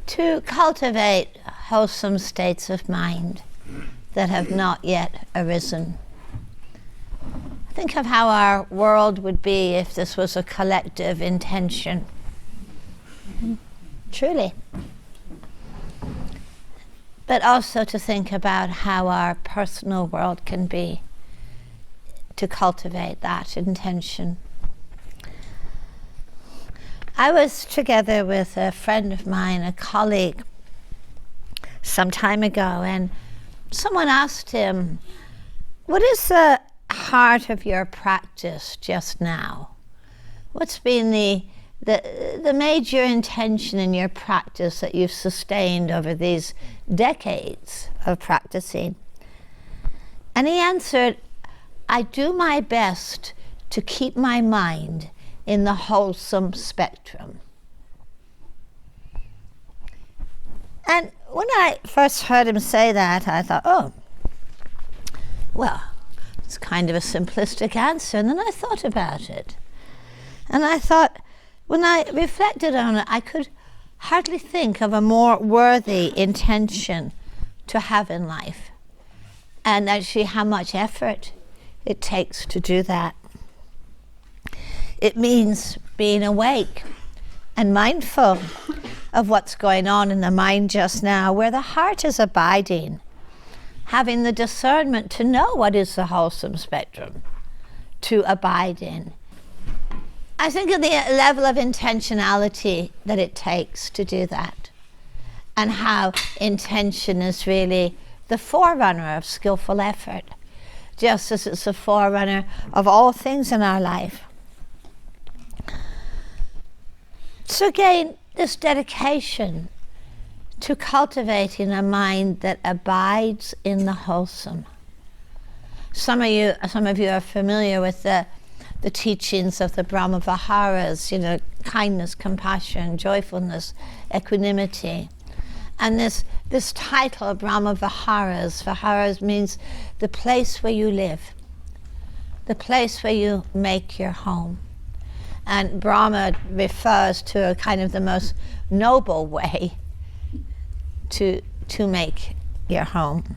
to cultivate wholesome states of mind that have not yet arisen. Think of how our world would be if this was a collective intention. Truly. But also to think about how our personal world can be, to cultivate that intention. I was together with a friend of mine, a colleague, some time ago, and someone asked him, what is the heart of your practice just now? What's been the major intention in your practice that you've sustained over these decades of practicing? And he answered, I do my best to keep my mind in the wholesome spectrum. And when I first heard him say that, I thought, oh, well, it's kind of a simplistic answer. And then I thought about it. And I thought, when I reflected on it, I could hardly think of a more worthy intention to have in life, and actually how much effort it takes to do that. It means being awake and mindful of what's going on in the mind just now, where the heart is abiding, having the discernment to know what is the wholesome spectrum to abide in. I think of the level of intentionality that it takes to do that, and how intention is really the forerunner of skillful effort, just as it's the forerunner of all things in our life. So again, this dedication to cultivating a mind that abides in the wholesome. Some of you are familiar with the teachings of the Brahma Viharas, kindness, compassion, joyfulness, equanimity. And this title, Brahma Viharas means the place where you live, the place where you make your home. And Brahma refers to a kind of the most noble way to make your home.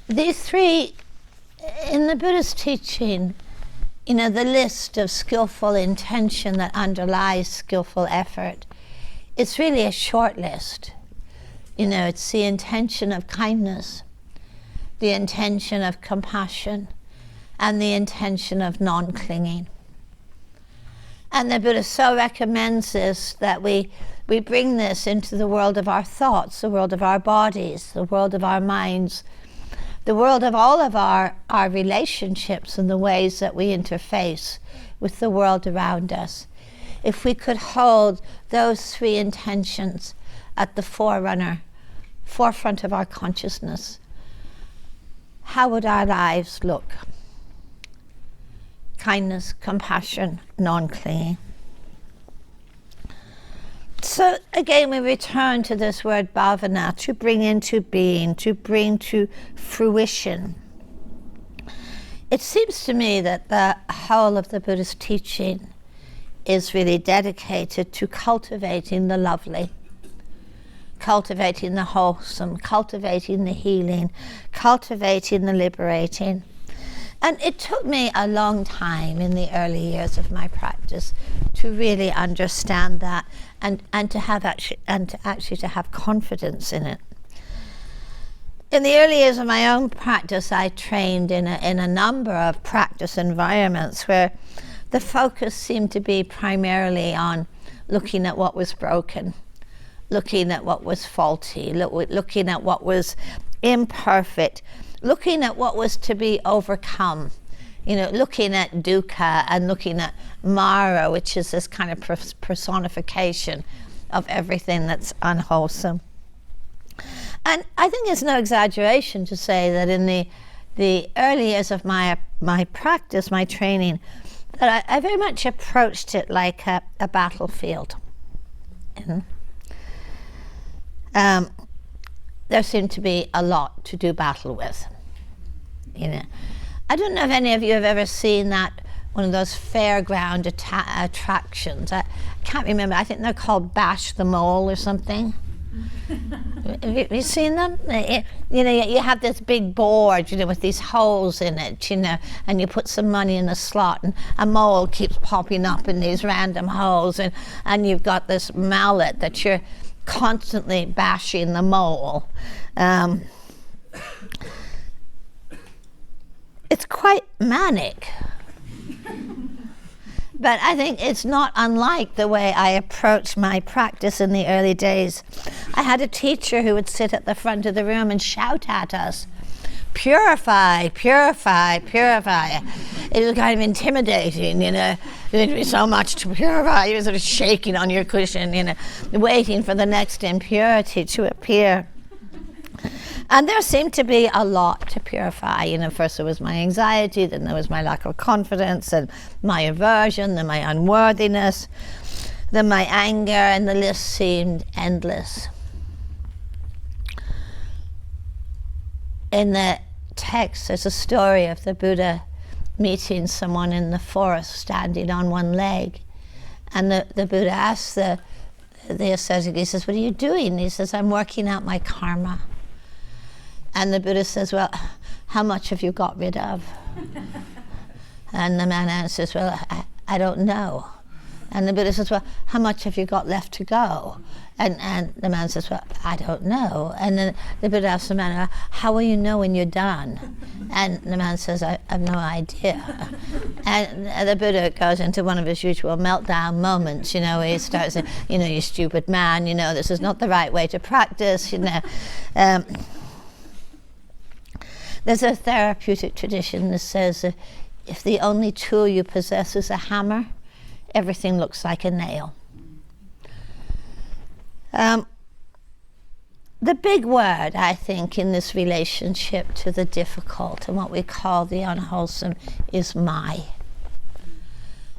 These three, in the Buddhist teaching, the list of skillful intention that underlies skillful effort, it's really a short list. It's the intention of kindness, the intention of compassion, and the intention of non-clinging. And the Buddha so recommends this that we bring this into the world of our thoughts, the world of our bodies, the world of our minds, the world of all of our relationships and the ways that we interface with the world around us. If we could hold those three intentions at the forefront of our consciousness, how would our lives look? Kindness, compassion, non-clinging. So again, we return to this word bhavana, to bring into being, to bring to fruition. It seems to me that the whole of the Buddhist teaching is really dedicated to cultivating the lovely, cultivating the wholesome, cultivating the healing, cultivating the liberating. And it took me a long time in the early years of my practice to really understand that and to have confidence in it. In the early years of my own practice, I trained in a number of practice environments where the focus seemed to be primarily on looking at what was broken, looking at what was faulty, looking at what was imperfect, looking at what was to be overcome, looking at dukkha and looking at mara, which is this kind of personification of everything that's unwholesome. And I think it's no exaggeration to say that in the early years of my practice, my training, that I very much approached it like a battlefield. There seemed to be a lot to do battle with. I don't know if any of you have ever seen that one of those fairground attractions. I can't remember. I think they're called Bash the Mole or something. Have you seen them? You know, you have this big board, you know, with these holes in it, you know, and you put some money in a slot, and a mole keeps popping up in these random holes, and you've got this mallet that you're constantly bashing the mole. It's quite manic. But I think it's not unlike the way I approached my practice in the early days. I had a teacher who would sit at the front of the room and shout at us, "Purify, purify, purify." It was kind of intimidating, you know. There'd be so much to purify. You were sort of shaking on your cushion, you know, waiting for the next impurity to appear. And there seemed to be a lot to purify. You know, first there was my anxiety, then there was my lack of confidence, and my aversion, then my unworthiness, then my anger, and the list seemed endless. In the text, there's a story of the Buddha meeting someone in the forest standing on one leg. And the Buddha asks the ascetic, he says, "What are you doing?" He says, "I'm working out my karma." And the Buddha says, "Well, how much have you got rid of?" And the man answers, "Well, I don't know." And the Buddha says, "Well, how much have you got left to go?" And the man says, "Well, I don't know." And then the Buddha asks the man, "How will you know when you're done?" And the man says, "I have no idea." And the Buddha goes into one of his usual meltdown moments, you know, where he starts saying, "You know, you stupid man, you know, this is not the right way to practice, you know." There's a therapeutic tradition that says that if the only tool you possess is a hammer, everything looks like a nail. The big word, I think, in this relationship to the difficult and what we call the unwholesome is my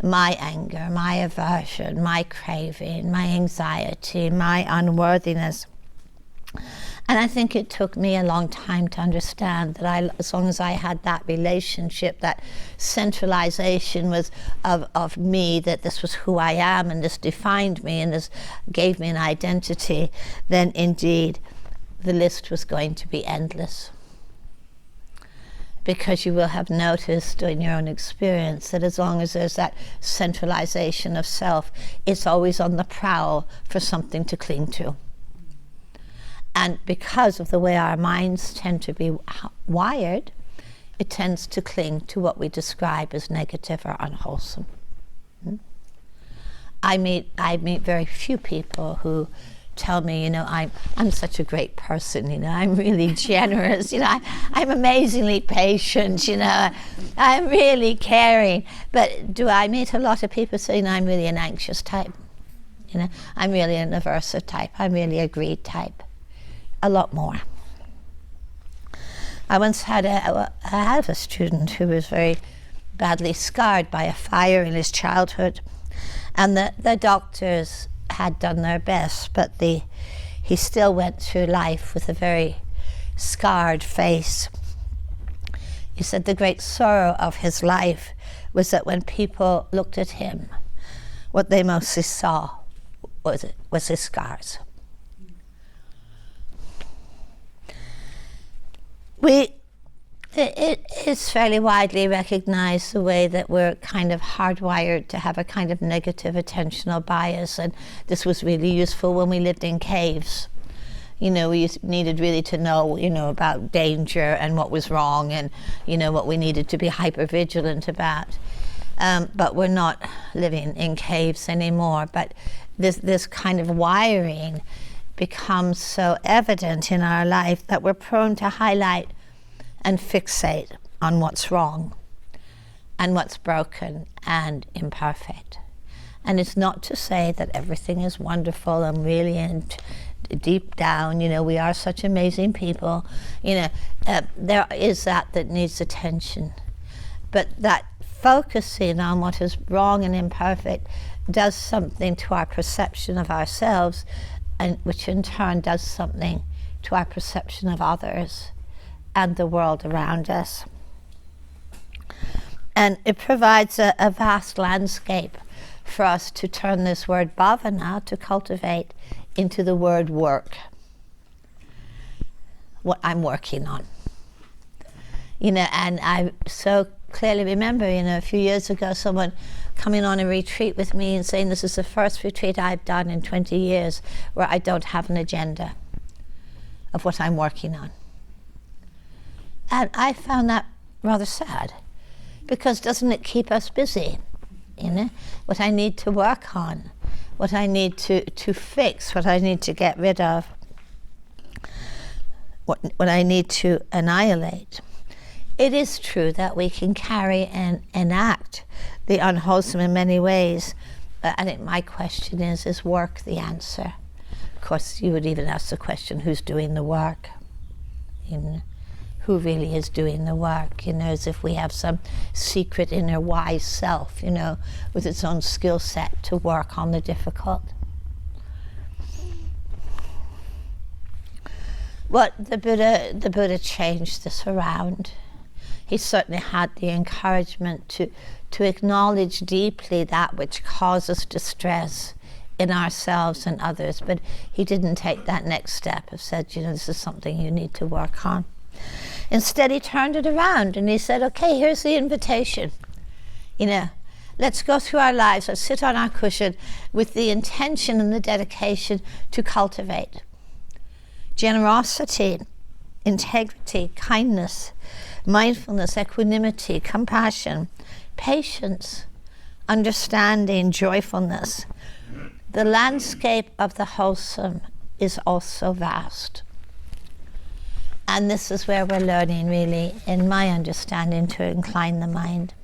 anger, my aversion, my craving, my anxiety, my unworthiness. And I think it took me a long time to understand that as long as I had that relationship, that centralization was of me, that this was who I am and this defined me and this gave me an identity, then indeed the list was going to be endless. Because you will have noticed in your own experience that as long as there's that centralization of self, it's always on the prowl for something to cling to. And because of the way our minds tend to be wired, it tends to cling to what we describe as negative or unwholesome. I meet very few people who tell me, you know, I'm such a great person, you know, I'm really generous, you know, I'm amazingly patient, you know, I'm really caring. But do I meet a lot of people saying I'm really an anxious type? You know, I'm really an aversive type, I'm really a greed type. A lot more. I once had a student who was very badly scarred by a fire in his childhood, and the doctors had done their best, but he still went through life with a very scarred face. He said the great sorrow of his life was that when people looked at him, what they mostly saw was his scars. It is fairly widely recognized the way that we're kind of hardwired to have a kind of negative attentional bias, and this was really useful when we lived in caves. You know, we needed really to know, you know, about danger and what was wrong and, you know, what we needed to be hyper-vigilant about. But we're not living in caves anymore. But this kind of wiring becomes so evident in our life that we're prone to highlight and fixate on what's wrong and what's broken and imperfect. And it's not to say that everything is wonderful and brilliant. Deep down, you know, we are such amazing people. You know, there is that needs attention. But that focusing on what is wrong and imperfect does something to our perception of ourselves, and which in turn does something to our perception of others and the world around us. And it provides a vast landscape for us to turn this word bhavana, to cultivate, into the word work. What I'm working on. And I so clearly remember, a few years ago, someone coming on a retreat with me and saying, this is the first retreat I've done in 20 years where I don't have an agenda of what I'm working on. And I found that rather sad, because doesn't it keep us busy? What I need to work on, what I need to fix, what I need to get rid of, what I need to annihilate. It is true that we can carry and enact the unwholesome in many ways. I think my question is work the answer? Of course, you would even ask the question, who's doing the work? Who really is doing the work? As if we have some secret inner wise self, with its own skill set to work on the difficult. Well, the Buddha changed this around. He certainly had the encouragement to acknowledge deeply that which causes distress in ourselves and others, but he didn't take that next step of said, this is something you need to work on. Instead, he turned it around and he said, okay, here's the invitation. Let's go through our lives, let's sit on our cushion with the intention and the dedication to cultivate generosity, integrity, kindness, mindfulness, equanimity, compassion, patience, understanding, joyfulness. The landscape of the wholesome is also vast. And this is where we're learning, really, in my understanding, to incline the mind.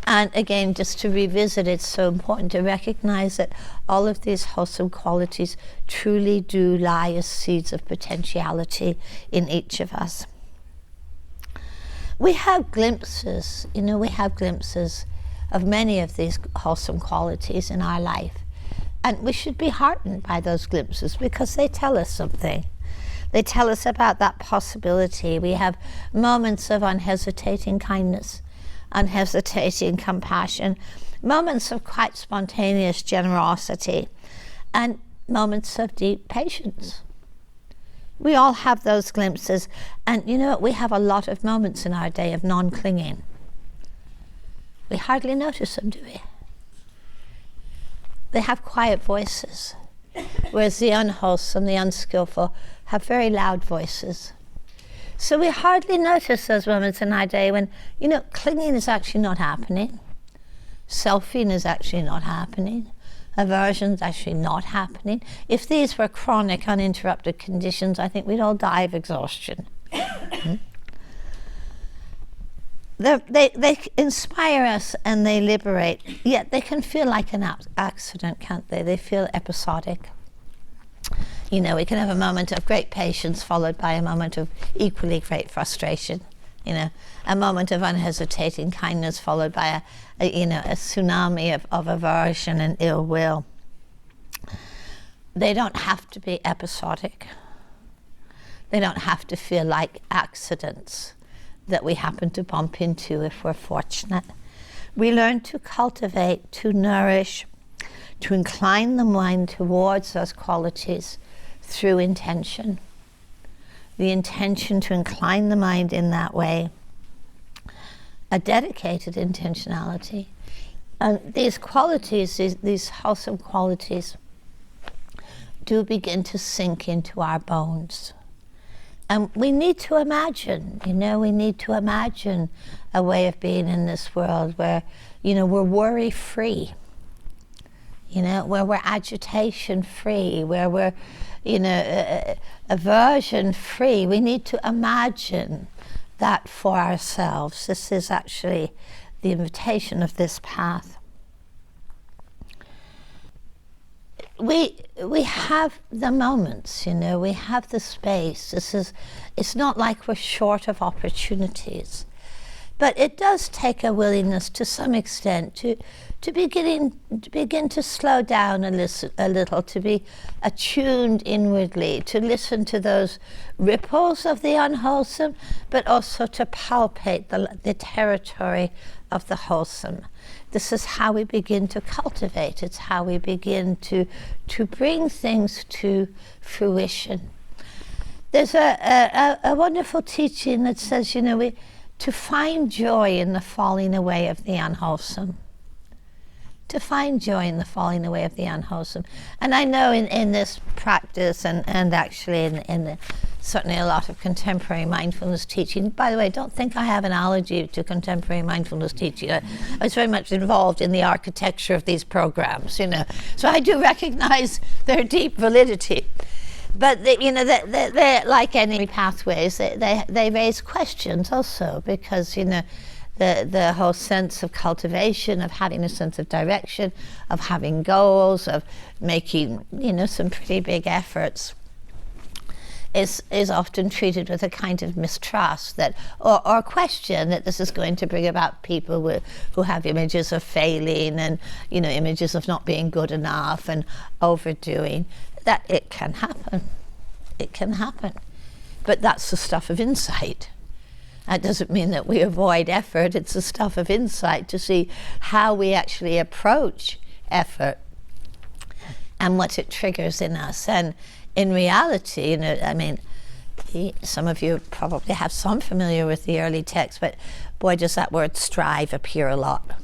And again, just to revisit, it's so important to recognize that all of these wholesome qualities truly do lie as seeds of potentiality in each of us. We have glimpses, of many of these wholesome qualities in our life. And we should be heartened by those glimpses because they tell us something. They tell us about that possibility. We have moments of unhesitating kindness, unhesitating compassion, moments of quite spontaneous generosity, and moments of deep patience. We all have those glimpses, and we have a lot of moments in our day of non-clinging. We hardly notice them, do we? They have quiet voices, whereas the unwholesome, the unskillful, have very loud voices. So we hardly notice those moments in our day when, clinging is actually not happening. Selfing is actually not happening. Aversion is actually not happening. If these were chronic, uninterrupted conditions, I think we'd all die of exhaustion. They inspire us and they liberate, yet they can feel like an accident, can't they? They feel episodic. We can have a moment of great patience followed by a moment of equally great frustration. A moment of unhesitating kindness followed by a tsunami of aversion and ill will. They don't have to be episodic. They don't have to feel like accidents that we happen to bump into if we're fortunate. We learn to cultivate, to nourish, to incline the mind towards those qualities through intention. The intention to incline the mind in that way, a dedicated intentionality. And these qualities, these wholesome qualities, do begin to sink into our bones. And we need to imagine, we need to imagine a way of being in this world where, we're worry-free, where we're agitation-free, where we're, aversion-free. We need to imagine that for ourselves. This is actually the invitation of this path. We have the moments, we have the space. It's not like we're short of opportunities But it does take a willingness to some extent to begin to slow down a little, to be attuned inwardly, to listen to those ripples of the unwholesome, but also to palpate the territory of the wholesome. This is how we begin to cultivate. It's how we begin to bring things to fruition. There's a wonderful teaching that says, to find joy in the falling away of the unwholesome. To find joy in the falling away of the unwholesome. And I know in this practice and actually in certainly a lot of contemporary mindfulness teaching, by the way, don't think I have an allergy to contemporary mindfulness teaching. I was very much involved in the architecture of these programs, So I do recognize their deep validity. But they're like any pathways. They raise questions also, because the whole sense of cultivation, of having a sense of direction, of having goals, of making some pretty big efforts, is often treated with a kind of mistrust or question that this is going to bring about people who have images of failing and images of not being good enough and overdoing. That it can happen. It can happen. But that's the stuff of insight. That doesn't mean that we avoid effort. It's the stuff of insight to see how we actually approach effort and what it triggers in us. And in reality, some of you probably have some familiar with the early text, but boy, does that word strive appear a lot.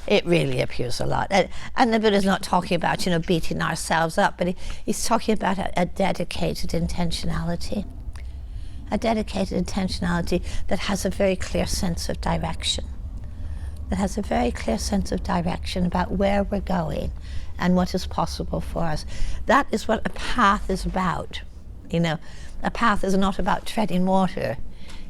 It really appears a lot. And the Buddha's not talking about, beating ourselves up, but he's talking about a dedicated intentionality. A dedicated intentionality that has a very clear sense of direction. That has a very clear sense of direction about where we're going and what is possible for us. That is what a path is about. A path is not about treading water.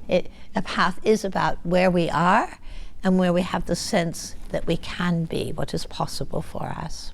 A path is about where we are and where we have the sense that we can be, what is possible for us.